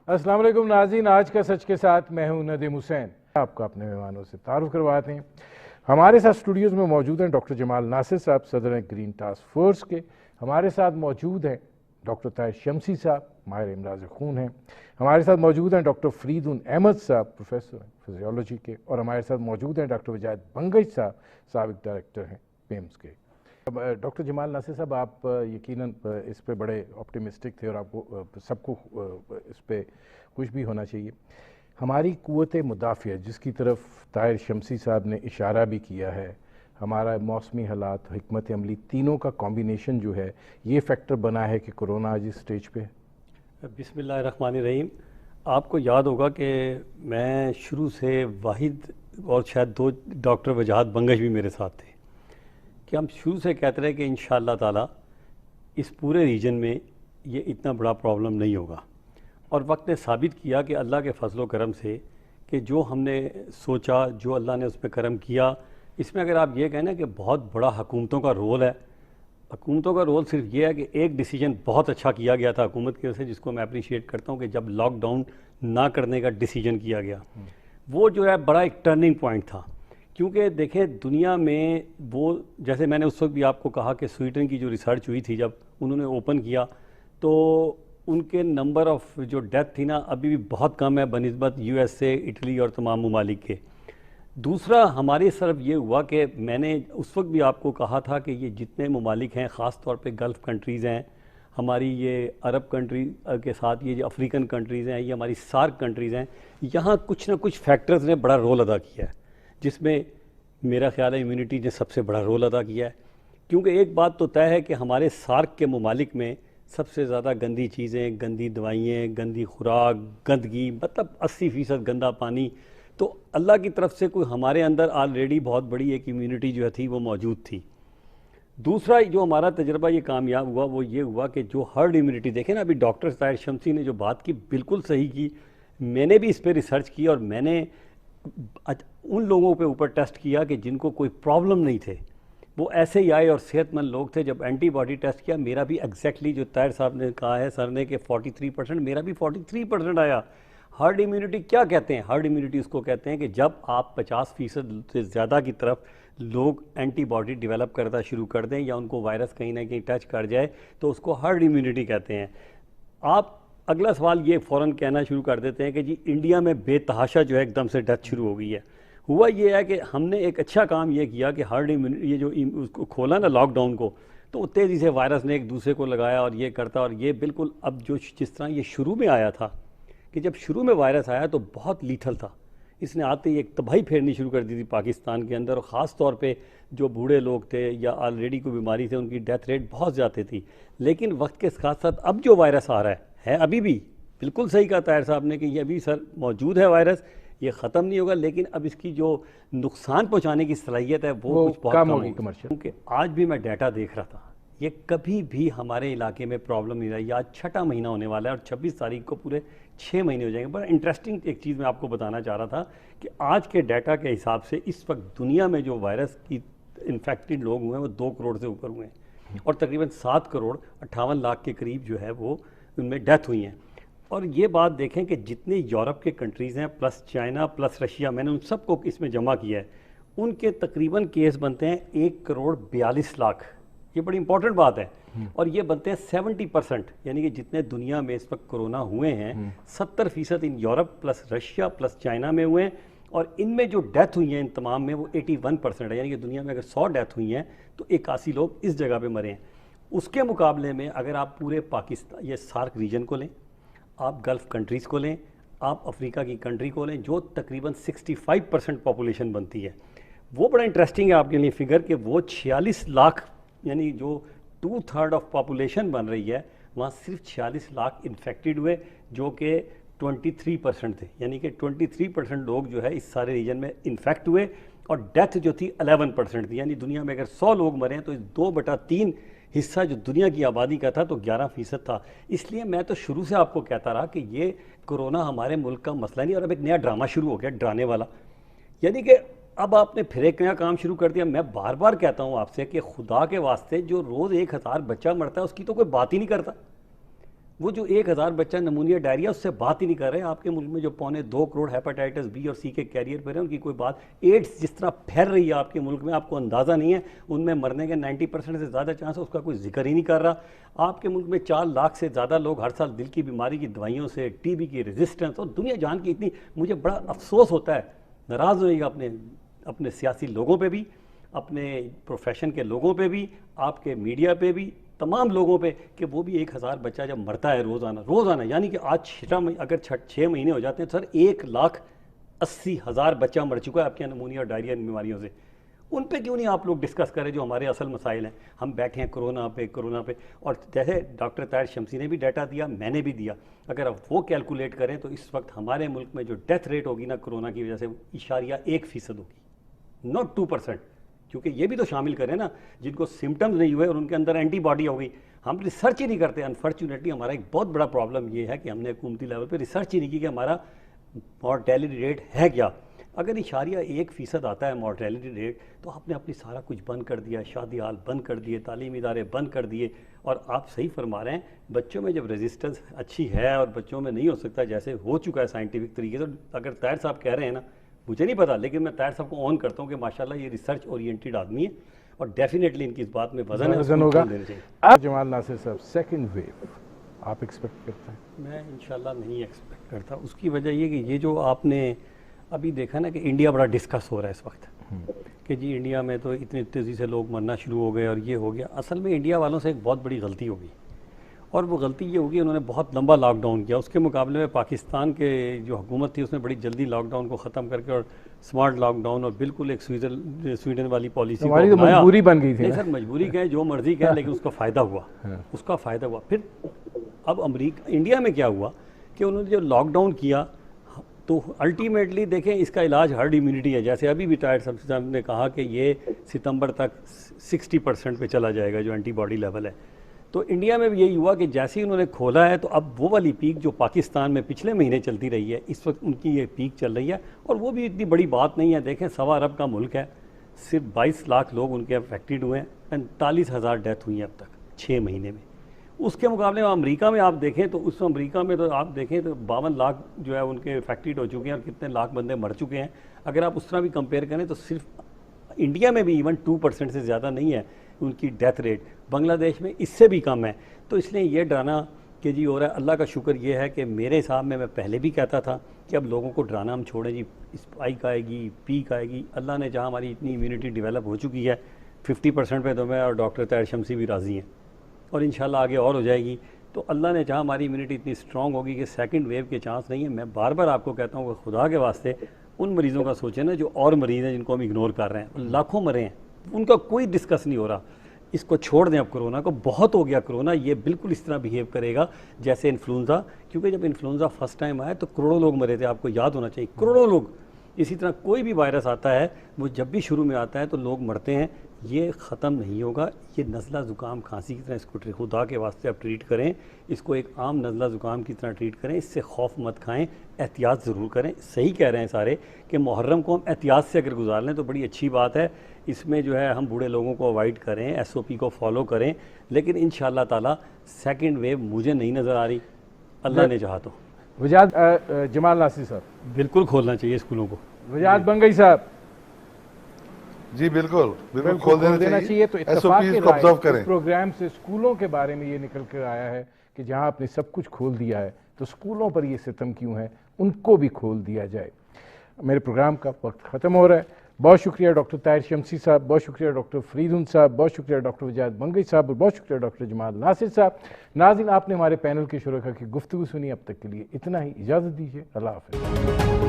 अस्सलाम वालेकुम नाज़रीन, आज का सच के साथ मैं हूं नदीम हुसैन। आपको अपने मेहमानों से तारुफ करवाते हैं। हमारे साथ स्टूडियोज़ में मौजूद हैं डॉक्टर जमाल नासिर साहब, सदर हैं ग्रीन टास्क फोर्स के। हमारे साथ मौजूद हैं डॉक्टर ताहिर शमसी साहब, माहिर इमराज खून हैं। हमारे साथ मौजूद हैं डॉक्टर फरीदुन अहमद साहब, प्रोफेसर हैं फिजियोलॉजी के। और हमारे साथ मौजूद हैं डॉक्टर वजायत बंगश साहब, साबिक डायरेक्टर हैं पेम्स के। डॉक्टर जमाल नासिर साहब, आप यकीनन इस पे बड़े ऑप्टिमिस्टिक थे और आपको सबको इस पे खुश भी होना चाहिए। हमारी क़ुव्वत मुदाफ़िया जिसकी तरफ ताहिर शमसी साहब ने इशारा भी किया है, हमारा मौसमी हालात, हिकमत अमली, तीनों का कॉम्बिनेशन जो है ये फैक्टर बना है कि कोरोना आज इस स्टेज पे है। बिस्मिल्लाहिर्रहमानिर्रहीम। आपको याद होगा कि मैं शुरू से वाहिद और शायद दो डॉक्टर वजाहत बंगश भी मेरे साथ थे कि हम शुरू से कहते रहे कि इंशाअल्लाह ताला इस पूरे रीजन में ये इतना बड़ा प्रॉब्लम नहीं होगा। और वक्त ने साबित किया कि अल्लाह के फजलो करम से कि जो हमने सोचा, जो अल्लाह ने उस पर करम किया, इसमें अगर आप ये कहें ना कि बहुत बड़ा हुकूमतों का रोल है। हुकूमतों का रोल सिर्फ ये है कि एक डिसीजन बहुत अच्छा किया गया था हुकूमत की वजह से, जिसको मैं अप्रिशिएट करता हूँ, कि जब लॉकडाउन ना करने का डिसीजन किया गया, वो जो है बड़ा एक टर्निंग पॉइंट था। क्योंकि देखें दुनिया में वो, जैसे मैंने उस वक्त भी आपको कहा कि स्वीडन की जो रिसर्च हुई थी, जब उन्होंने ओपन किया तो उनके नंबर ऑफ़ जो डेथ थी ना अभी भी बहुत कम है बनिस्बत USA, इटली और तमाम ममालिक के। दूसरा हमारी तरफ ये हुआ कि मैंने उस वक्त भी आपको कहा था कि ये जितने ममालिक हैं, ख़ास तौर पे गल्फ़ कंट्रीज़ हैं, हमारी ये अरब कंट्री के साथ ये जो अफ्रीकन कंट्रीज़ हैं, ये हमारी सार्क कंट्रीज़ हैं, यहाँ कुछ ना कुछ फैक्टर्स ने बड़ा रोल अदा किया है, जिसमें मेरा ख्याल है इम्यूनिटी ने सबसे बड़ा रोल अदा किया है। क्योंकि एक बात तो तय है कि हमारे सार्क के ममालिक में सबसे ज़्यादा गंदी चीज़ें, गंदी दवाइयाँ, गंदी खुराक, गंदगी, मतलब 80% गंदा पानी। तो अल्लाह की तरफ से कोई हमारे अंदर ऑलरेडी बहुत बड़ी एक इम्यूनिटी जो थी वो मौजूद थी। दूसरा जो हमारा तजर्बा ये कामयाब हुआ वो ये हुआ कि जो हर्ड इम्यूनिटी, देखें ना, अभी डॉक्टर ताहिर शमसी ने जो बात की बिल्कुल सही की। मैंने भी इस पर रिसर्च की और मैंने उन लोगों पे ऊपर टेस्ट किया कि जिनको कोई प्रॉब्लम नहीं थे, वो ऐसे ही आए और सेहतमंद लोग थे। जब एंटीबॉडी टेस्ट किया, मेरा भी एग्जैक्टली जो ताहिर साहब ने कहा है सर ने कि 43%, मेरा भी 43% आया। हर्ड इम्यूनिटी क्या कहते हैं? हर्ड इम्यूनिटी उसको कहते हैं कि जब आप 50% से ज़्यादा की तरफ लोग एंटीबॉडी डेवलप करना शुरू कर दें या उनको वायरस कहीं ना कहीं टच कर जाए, तो उसको हर्ड इम्यूनिटी कहते हैं। आप अगला सवाल ये फ़ौरन कहना शुरू कर देते हैं कि जी इंडिया में बेतहाशा जो है एकदम से डेथ शुरू हो गई है। हुआ ये है कि हमने एक अच्छा काम ये किया कि हर्ड इम्यूनिटी, ये जो उसको खोला ना लॉकडाउन को, तो तेज़ी से वायरस ने एक दूसरे को लगाया और ये करता, और ये बिल्कुल अब जो जिस तरह ये शुरू में आया था कि जब शुरू में वायरस आया तो बहुत लीथल था। इसने आते ही एक तबाही फेरनी शुरू कर दी थी पाकिस्तान के अंदर, और ख़ास तौर पे जो बूढ़े लोग थे या ऑलरेडी कोई बीमारी थे उनकी डेथ रेट बहुत ज़्यादा थी। लेकिन वक्त के साथ साथ अब जो वायरस आ रहा है अभी भी बिल्कुल सही कहा ताहिर साहब ने कि ये अभी सर मौजूद है वायरस, ये ख़त्म नहीं होगा, लेकिन अब इसकी जो नुकसान पहुँचाने की सलाहियत है वो कुछ बहुत कम होगी। क्योंकि आज भी मैं डाटा देख रहा था, ये कभी भी हमारे इलाके में प्रॉब्लम नहीं रही। आज 6ठा महीना होने वाला है और 26 तारीख को पूरे 6 महीने हो जाएंगे। बड़ा इंटरेस्टिंग एक चीज़ मैं आपको बताना चाह रहा था कि आज के डाटा के हिसाब से इस वक्त दुनिया में जो वायरस की इन्फेक्टेड लोग हुए हैं वो 2 करोड़ से ऊपर हुए हैं, और तकरीबन 7 करोड़ 58 लाख के करीब जो है वो उनमें डेथ हुई हैं। और ये बात देखें कि जितने यूरोप के कंट्रीज़ हैं प्लस चाइना प्लस रशिया, मैंने उन सबको इसमें जमा किया है, उनके तकरीबन केस बनते हैं 1 करोड़ 42 लाख। ये बड़ी इंपॉर्टेंट बात है। और ये बनते हैं 70%, यानी कि जितने दुनिया में इस वक्त कोरोना हुए हैं 70% in Europe plus Russia plus China में हुए हैं, और इनमें जो डेथ हुई हैं इन तमाम में वो 81% है। यानी कि दुनिया में अगर 100 डेथ हुई हैं तो 81 लोग इस जगह पे मरे हैं। उसके मुकाबले में अगर आप पूरे पाकिस्तान, ये सार्क रीजन को लें, आप गल्फ़ कंट्रीज़ को लें, आप अफ्रीका की कंट्री को लें, जो तकरीबन 65% पॉपुलेशन बनती है, वो बड़ा इंटरेस्टिंग है आपके लिए फिगर कि वो 46 लाख, यानी जो 2/3 ऑफ पॉपुलेशन बन रही है, वहाँ सिर्फ 46 लाख इन्फेक्टेड हुए, जो कि 23% थे। यानी कि 23% लोग जो है इस सारे रीजन में इन्फेक्ट हुए, और डेथ जो थी 11% थी। यानी दुनिया में अगर 100 लोग मरे हैं तो 2/3 हिस्सा जो दुनिया की आबादी का था तो 11% था। इसलिए मैं तो शुरू से आपको कहता रहा कि ये कोरोना हमारे मुल्क का मसला नहीं, और अब एक नया ड्रामा शुरू हो गया, डराने वाला। यानी कि अब आपने फिर एक नया काम शुरू कर दिया। मैं बार बार कहता हूँ आपसे कि खुदा के वास्ते जो रोज़ 1000 बच्चा मरता है उसकी तो कोई बात ही नहीं करता। वो जो 1000 बच्चा नमूनिया डायरिया उससे बात ही नहीं कर रहे। आपके मुल्क में जो 2.25 करोड़ हेपेटाइटिस बी और सी के कैरियर पर हैं उनकी कोई बात। एड्स जिस तरह फैल रही है आपके मुल्क में आपको अंदाज़ा नहीं है, उनमें मरने के 90% से ज़्यादा चांस है, उसका कोई जिक्र ही नहीं कर रहा। आपके मुल्क में 4 लाख से ज़्यादा लोग हर साल दिल की बीमारी की दवाइयों से, टीबी की रेजिस्टेंस और दुनिया जान की इतनी, मुझे बड़ा अफसोस होता है, नाराज़ होइएगा अपने सियासी लोगों पे भी, अपने प्रोफेशन के लोगों पे भी, आपके मीडिया पे भी, तमाम लोगों पे, कि वो भी 1000 बच्चा जब मरता है रोज़ाना, यानी कि आज 6 महीने हो जाते हैं सर, 1,80,000 बच्चा मर चुका है आपके नमूनिया और डायरिया बीमारियों से। उन पे क्यों नहीं आप लोग डिस्कस करें जो हमारे असल मसाइल हैं। हम बैठे हैं कोरोना पे, और जैसे डॉक्टर ताहिर शमसी ने भी डाटा दिया, मैंने भी दिया, अगर आप वो कैलकुलेट करें तो इस वक्त हमारे मुल्क में जो डेथ रेट होगी ना कोरोना की वजह से, 0.1% होगी, नॉट 2%। क्योंकि ये भी तो शामिल करें ना जिनको सिम्टम्स नहीं हुए और उनके अंदर एंटीबॉडी हो गई। हम रिसर्च ही नहीं करते। अनफॉर्चुनेटली हमारा एक बहुत बड़ा प्रॉब्लम ये है कि हमने हुकूमती लेवल पे रिसर्च ही नहीं की कि हमारा मॉर्टेलिटी रेट है क्या। अगर 0.1% आता है मॉर्टेलिटी रेट, तो आपने अपनी सारा कुछ बंद कर दिया, शादी हाल बंद कर दिए, तालीमी इदारे बंद कर दिए। और आप सही फरमा रहे हैं, बच्चों में जब रेजिस्टेंस अच्छी है और बच्चों में नहीं हो सकता जैसे हो चुका है साइंटिफिक तरीके से, तो अगर ताहिर साहब कह रहे हैं ना, मुझे नहीं पता, लेकिन मैं ताहिर साहब को ऑन करता हूँ कि माशाल्लाह ये रिसर्च ओरिएंटेड आदमी है और डेफिनेटली इनकी इस बात में वजन होगा। आप जमाल नासिर साहब, सेकंड वेव आप एक्सपेक्ट करते हैं? मैं इंशाल्लाह नहीं एक्सपेक्ट करता। उसकी वजह ये कि ये जो आपने अभी देखा ना कि इंडिया बड़ा डिस्कस हो रहा है इस वक्त कि जी इंडिया में तो इतनी तेज़ी से लोग मरना शुरू हो गए और ये हो गया। असल में इंडिया वालों से एक बहुत बड़ी गलती होगी, और वो गलती ये होगी उन्होंने बहुत लंबा लॉकडाउन किया। उसके मुकाबले में पाकिस्तान के जो हुकूमत थी उसने बड़ी जल्दी लॉकडाउन को ख़त्म करके और स्मार्ट लॉकडाउन और बिल्कुल एक स्वीडन वाली पॉलिसी हमारी तो मजबूरी बन गई थी। नहीं सर, मजबूरी कहें जो मर्जी कहें, लेकिन उसका फ़ायदा हुआ, उसका फ़ायदा हुआ। फिर अब इंडिया में क्या हुआ कि उन्होंने जो लॉकडाउन किया तो अल्टीमेटली देखें इसका इलाज हर्ड इम्यूनिटी है। जैसे अभी भी ताहिर साहब ने कहा कि ये सितंबर तक 60% पे चला जाएगा जो एंटीबॉडी लेवल है। तो इंडिया में भी यही हुआ कि जैसे ही उन्होंने खोला है तो अब वो वाली पीक जो पाकिस्तान में पिछले महीने चलती रही है, इस वक्त उनकी ये पीक चल रही है, और वो भी इतनी बड़ी बात नहीं है। देखें 1.25 अरब का मुल्क है, सिर्फ 22 लाख लोग उनके अफेक्टेड हुए हैं, 45,000 डेथ हुई हैं अब तक 6 महीने में। उसके मुकाबले में अमेरिका में आप देखें तो उस अमेरिका में तो आप देखें तो 52 लाख जो है उनके अफेक्टेड हो चुके हैं और कितने लाख बंदे मर चुके हैं। अगर आप उस तरह भी कंपेयर करें तो सिर्फ इंडिया में भी इवन 2% से ज़्यादा नहीं है उनकी डेथ रेट, बांग्लादेश में इससे भी कम है। तो इसलिए ये डराना कि जी हो रहा है, अल्लाह का शुक्र ये है कि मेरे हिसाब में, मैं पहले भी कहता था कि अब लोगों को डराना हम छोड़ें जी, स्पाइक आएगी, पीक आएगी। अल्लाह ने जहाँ हमारी इतनी इम्यूनिटी डेवलप हो चुकी है 50% पे, तो मैं और डॉक्टर ताहिर शमसी भी राज़ी हैं और इंशाल्लाह आगे और हो जाएगी। तो अल्लाह ने जहाँ हमारी इम्यूनिटी इतनी स्ट्रॉन्ग होगी कि सेकंड वेव के चांस नहीं है। मैं बार बार आपको कहता हूँ कि खुदा के वास्ते उन मरीज़ों का सोचें ना जो और मरीज़ हैं जिनको हम इग्नोर कर रहे हैं, लाखों मरे हैं, उनका कोई डिस्कस नहीं हो रहा। इसको छोड़ दें अब, कोरोना को बहुत हो गया। कोरोना ये बिल्कुल इस तरह बिहेव करेगा जैसे इन्फ्लुएंज़ा, क्योंकि जब इन्फ्लुएंज़ा फर्स्ट टाइम आया तो करोड़ों लोग मरे थे, आपको याद होना चाहिए, करोड़ों लोग। इसी तरह कोई भी वायरस आता है वो जब भी शुरू में आता है तो लोग मरते हैं, ये ख़त्म नहीं होगा। ये नज़ला ज़ुकाम खांसी की तरह इसको खुदा के वास्ते आप ट्रीट करें, इसको एक आम नज़ला ज़ुकाम की तरह ट्रीट करें, इससे खौफ मत खाएं, एहतियात ज़रूर करें। सही कह रहे हैं सारे कि मुहर्रम को हम एहतियात से अगर गुजार लें तो बड़ी अच्छी बात है। इसमें जो है हम बूढ़े लोगों को अवॉइड करें, SOP को फॉलो करें, लेकिन इंशाअल्लाह ताला सेकंड वेव मुझे नहीं नज़र आ रही, अल्लाह ने चाहा तो। वजाद जमाल नासिर साहब, बिल्कुल खोलना चाहिए स्कूलों को। वजाद बंगई साहब, जी बिल्कुल खोल देना चाहिए। तो इत्तेफाक के को ऑब्जर्व करें। प्रोग्राम से स्कूलों के बारे में ये निकल कर आया है कि जहां आपने सब कुछ खोल दिया है तो स्कूलों पर ये सितम क्यों है, उनको भी खोल दिया जाए। मेरे प्रोग्राम का वक्त ख़त्म हो रहा है। बहुत शुक्रिया डॉक्टर ताहिर शमसी साहब, बहुत शुक्रिया डॉक्टर फरीदुन साहब, बहुत शुक्रिया डॉक्टर वजाद बंगई साहब और बहुत शुक्रिया डॉक्टर जमाल नासिर साहब। नाज़रीन, आपने हमारे पैनल के शुरका की गुफ्तगू सुनी। अब तक के लिए इतना ही, इजाज़त दीजिए, अल्लाह हाफ़िज़।